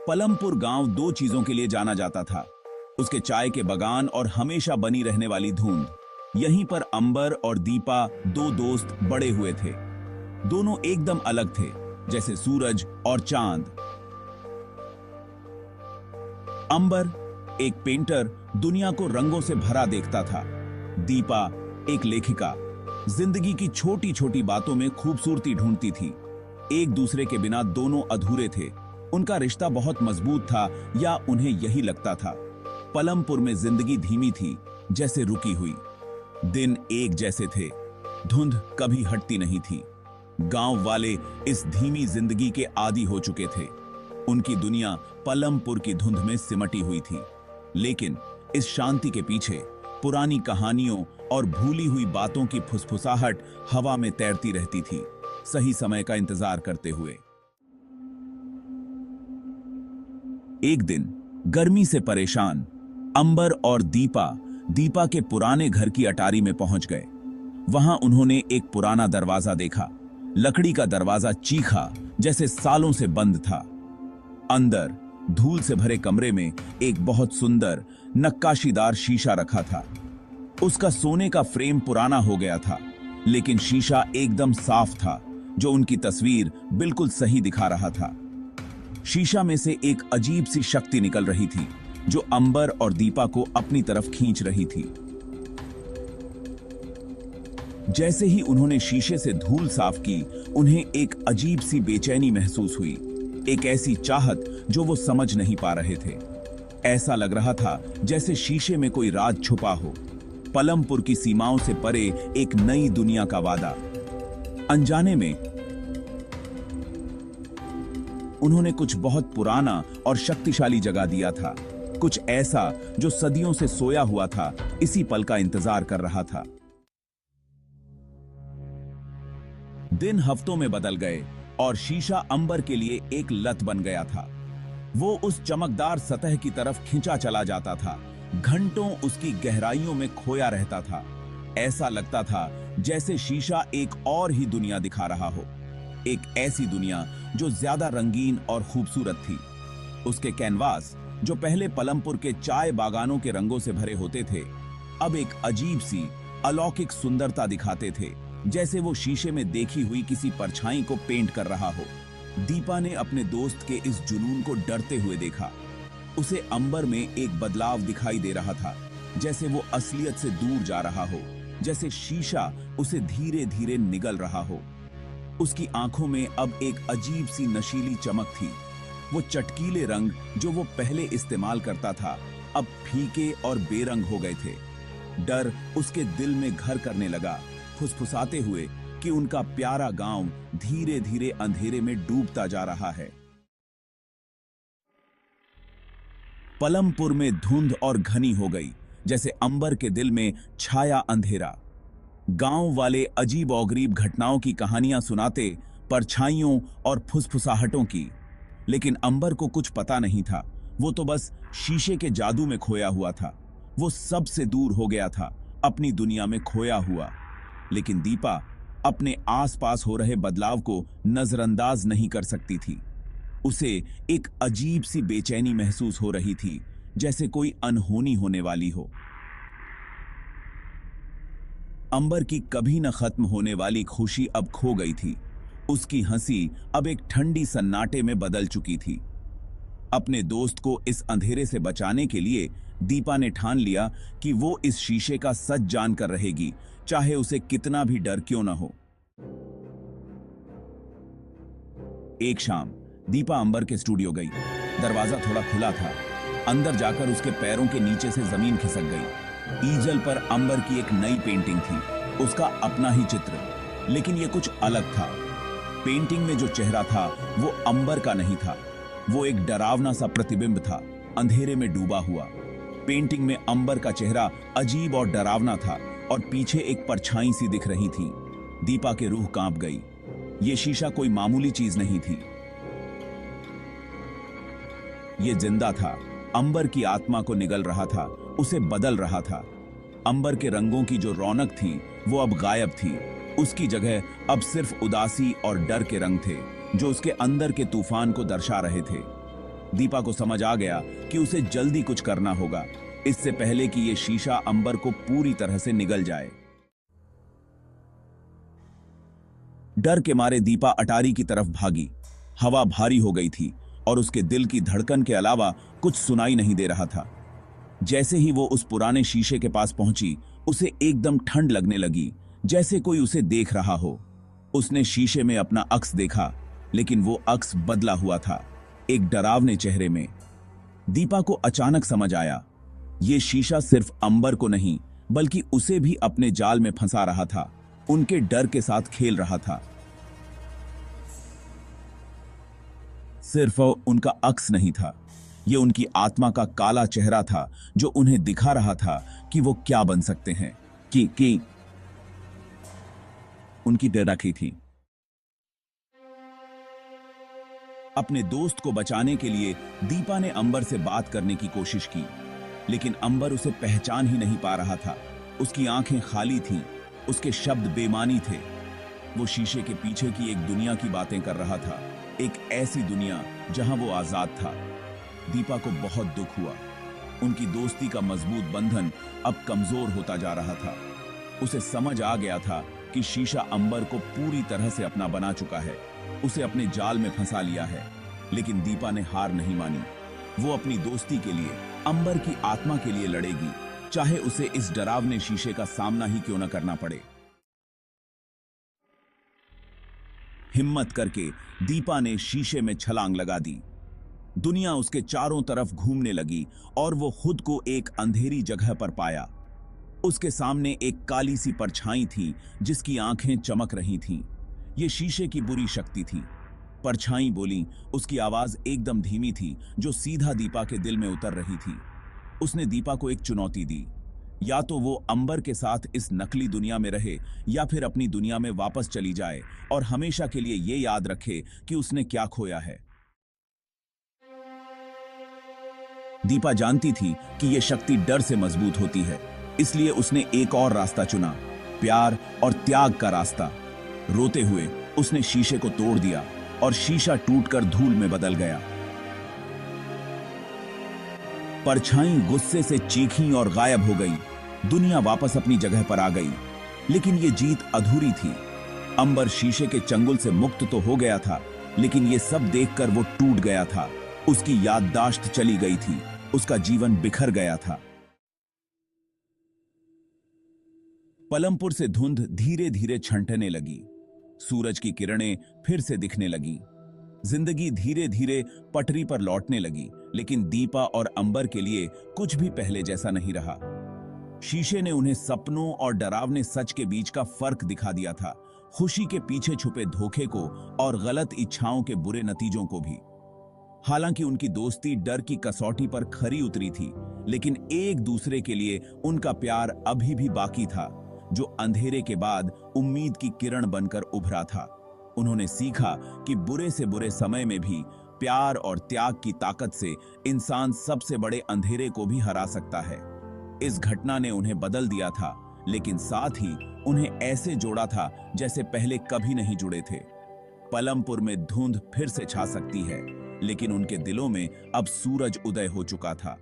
पलमपुर गांव दो चीजों के लिए जाना जाता था, उसके चाय के बगान और हमेशा बनी रहने वाली धुंध। यहीं पर अंबर और दीपा दो दोस्त बड़े हुए थे। दोनों एकदम अलग थे, जैसे सूरज और चांद। अंबर एक पेंटर, दुनिया को रंगों से भरा देखता था। दीपा एक लेखिका, जिंदगी की छोटी छोटी बातों में खूबसूरती ढूंढती थी। एक दूसरे के बिना दोनों अधूरे थे। उनका रिश्ता बहुत मजबूत था, या उन्हें यही लगता था। पलमपुर में जिंदगी धीमी थी, जैसे रुकी हुई। दिन एक जैसे थे, धुंध कभी हटती नहीं थी। गांव वाले इस धीमी जिंदगी के आदी हो चुके थे। उनकी दुनिया पलमपुर की धुंध में सिमटी हुई थी। लेकिन इस शांति के पीछे पुरानी कहानियों और भूली हुई बातों की फुसफुसाहट हवा में तैरती रहती थी, सही समय का इंतजार करते हुए। एक दिन गर्मी से परेशान अंबर और दीपा के पुराने घर की अटारी में पहुंच गए। वहां उन्होंने एक पुराना दरवाजा देखा। लकड़ी का दरवाजा चीखा, जैसे सालों से बंद था। अंदर धूल से भरे कमरे में एक बहुत सुंदर नक्काशीदार शीशा रखा था। उसका सोने का फ्रेम पुराना हो गया था, लेकिन शीशा एकदम साफ था, जो उनकी तस्वीर बिल्कुल सही दिखा रहा था। शीशा में से एक अजीब सी शक्ति निकल रही थी, जो अंबर और दीपा को अपनी तरफ खींच रही थी। जैसे ही उन्होंने शीशे से धूल साफ की, उन्हें एक अजीब सी बेचैनी महसूस हुई, एक ऐसी चाहत जो वो समझ नहीं पा रहे थे। ऐसा लग रहा था जैसे शीशे में कोई राज छुपा हो। पलमपुर की सीमाओं से परे एक नई दुनिया का वादा। अनजाने में उन्होंने कुछ बहुत पुराना और शक्तिशाली जगा दिया था, कुछ ऐसा जो सदियों से सोया हुआ था, इसी पल का इंतजार कर रहा था। दिन हफ्तों में बदल गए और शीशा अंबर के लिए एक लत बन गया था। वो उस चमकदार सतह की तरफ खिंचा चला जाता था, घंटों उसकी गहराइयों में खोया रहता था। ऐसा लगता था जैसे शीशा एक और ही दुनिया दिखा रहा हो, एक ऐसी दुनिया जो ज्यादा रंगीन और खूबसूरत थी। उसके कैनवास, जो पहले पलमपुर के चाय बागानों के रंगों से भरे होते थे, अब एक अजीब सी अलौकिक सुंदरता दिखाते थे, जैसे वो शीशे में देखी हुई किसी परछाई को पेंट कर रहा हो। दीपा ने अपने दोस्त के इस जुनून को डरते हुए देखा। उसे अंबर में एक बदलाव दिखाई दे रहा था, जैसे वो असलियत से दूर जा रहा हो, जैसे शीशा उसे धीरे धीरे निगल रहा हो। उसकी आंखों में अब एक अजीब सी नशीली चमक थी। वो चटकीले रंग जो वो पहले इस्तेमाल करता था, अब फीके और बेरंग हो गए थे। डर उसके दिल में घर करने लगा, फुसफुसाते हुए कि उनका प्यारा गांव धीरे धीरे अंधेरे में डूबता जा रहा है। पलमपुर में धुंध और घनी हो गई, जैसे अंबर के दिल में छाया अंधेरा। गांव वाले अजीब और गरीब घटनाओं की कहानियां सुनाते, परछाइयों और फुसफुसाहटों की। लेकिन अंबर को कुछ पता नहीं था। वो तो बस शीशे के जादू में खोया हुआ था। वो सबसे दूर हो गया था, अपनी दुनिया में खोया हुआ। लेकिन दीपा अपने आसपास हो रहे बदलाव को नजरअंदाज नहीं कर सकती थी। उसे एक अजीब सी बेचैनी महसूस हो रही थी, जैसे कोई अनहोनी होने वाली हो। अंबर की कभी न खत्म होने वाली खुशी अब खो गई थी। उसकी हंसी अब एक ठंडी सन्नाटे में बदल चुकी थी। अपने दोस्त को इस अंधेरे से बचाने के लिए दीपा ने ठान लिया कि वो इस शीशे का सच जानकर रहेगी, चाहे उसे कितना भी डर क्यों न हो। एक शाम दीपा अंबर के स्टूडियो गई। दरवाजा थोड़ा खुला था। अंदर जाकर उसके पैरों के नीचे से जमीन खिसक गई। ईजल पर अंबर की एक नई पेंटिंग थी, उसका अपना ही चित्र, लेकिन यह कुछ अलग था। पेंटिंग में जो चेहरा था वो अंबर का नहीं था। वो एक डरावना सा प्रतिबिंब था, अंधेरे में डूबा हुआ। पेंटिंग में अंबर का चेहरा अजीब और डरावना था, और पीछे एक परछाई सी दिख रही थी। दीपा की रूह कांप गई। ये शीशा कोई मामूली चीज नहीं थी। ये जिंदा था, अंबर की आत्मा को निगल रहा था, उसे बदल रहा था। अंबर के रंगों की जो रौनक थी वो अब गायब थी। उसकी जगह अब सिर्फ उदासी और डर के रंग थे, जो उसके अंदर के तूफान को दर्शा रहे थे। दीपा को समझ आ गया कि उसे जल्दी कुछ करना होगा, इससे पहले कि यह शीशा अंबर को पूरी तरह से निगल जाए। डर के मारे दीपा अटारी की तरफ भागी। हवा भारी हो गई थी और उसके दिल की धड़कन के अलावा कुछ सुनाई नहीं दे रहा था। जैसे ही वो उस पुराने शीशे के पास पहुंची, उसे एकदम ठंड लगने लगी, जैसे कोई उसे देख रहा हो। उसने शीशे में अपना अक्स देखा, लेकिन वो अक्स बदला हुआ था, एक डरावने चेहरे में। दीपा को अचानक समझ आया, ये शीशा सिर्फ अंबर को नहीं बल्कि उसे भी अपने जाल में फंसा रहा था, उनके डर के साथ खेल रहा था। सिर्फ उनका अक्स नहीं था, यह उनकी आत्मा का काला चेहरा था जो उन्हें दिखा रहा था कि वो क्या बन सकते हैं, कि उनकी डर रखी थी। अपने दोस्त को बचाने के लिए दीपा ने अंबर से बात करने की कोशिश की, लेकिन अंबर उसे पहचान ही नहीं पा रहा था। उसकी आंखें खाली थीं, उसके शब्द बेमानी थे। वो शीशे के पीछे की एक दुनिया की बातें कर रहा था, एक ऐसी दुनिया जहां वो आजाद था। दीपा को बहुत दुख हुआ। उनकी दोस्ती का मजबूत बंधन अब कमजोर होता जा रहा था। उसे समझ आ गया था कि शीशा अंबर को पूरी तरह से अपना बना चुका है, उसे अपने जाल में फंसा लिया है। लेकिन दीपा ने हार नहीं मानी। वो अपनी दोस्ती के लिए, अंबर की आत्मा के लिए लड़ेगी, चाहे उसे इस डरावने शीशे का सामना ही क्यों न करना पड़े। हिम्मत करके दीपा ने शीशे में छलांग लगा दी। दुनिया उसके चारों तरफ घूमने लगी और वो खुद को एक अंधेरी जगह पर पाया। उसके सामने एक काली सी परछाई थी जिसकी आंखें चमक रही थीं। ये शीशे की बुरी शक्ति थी। परछाई बोली, उसकी आवाज एकदम धीमी थी, जो सीधा दीपा के दिल में उतर रही थी। उसने दीपा को एक चुनौती दी, या तो वो अंबर के साथ इस नकली दुनिया में रहे या फिर अपनी दुनिया में वापस चली जाए और हमेशा के लिए ये याद रखे कि उसने क्या खोया है। दीपा जानती थी कि यह शक्ति डर से मजबूत होती है, इसलिए उसने एक और रास्ता चुना, प्यार और त्याग का रास्ता। रोते हुए उसने शीशे को तोड़ दिया और शीशा टूटकर धूल में बदल गया। परछाई गुस्से से चीखी और गायब हो गई। दुनिया वापस अपनी जगह पर आ गई, लेकिन यह जीत अधूरी थी। अंबर शीशे के चंगुल से मुक्त तो हो गया था, लेकिन यह सब देखकर वो टूट गया था। उसकी याददाश्त चली गई थी, उसका जीवन बिखर गया था। पलमपुर से धुंध धीरे धीरे छंटने लगी। सूरज की किरणें फिर से दिखने लगी। जिंदगी धीरे धीरे पटरी पर लौटने लगी, लेकिन दीपा और अंबर के लिए कुछ भी पहले जैसा नहीं रहा। शीशे ने उन्हें सपनों और डरावने सच के बीच का फर्क दिखा दिया था, खुशी के पीछे छुपे धोखे को और गलत इच्छाओं के बुरे नतीजों को भी। हालांकि उनकी दोस्ती डर की कसौटी पर खरी उतरी थी, लेकिन एक दूसरे के लिए उनका प्यार अभी भी बाकी था, जो अंधेरे के बाद उम्मीद की किरण बनकर उभरा था। उन्होंने सीखा कि बुरे से बुरे समय में भी प्यार और त्याग की ताकत से इंसान सबसे बड़े अंधेरे को भी हरा सकता है। इस घटना ने उन्हें बदल दिया था, लेकिन साथ ही उन्हें ऐसे जोड़ा था जैसे पहले कभी नहीं जुड़े थे। पलमपुर में धुंध फिर से छा सकती है, लेकिन उनके दिलों में अब सूरज उदय हो चुका था।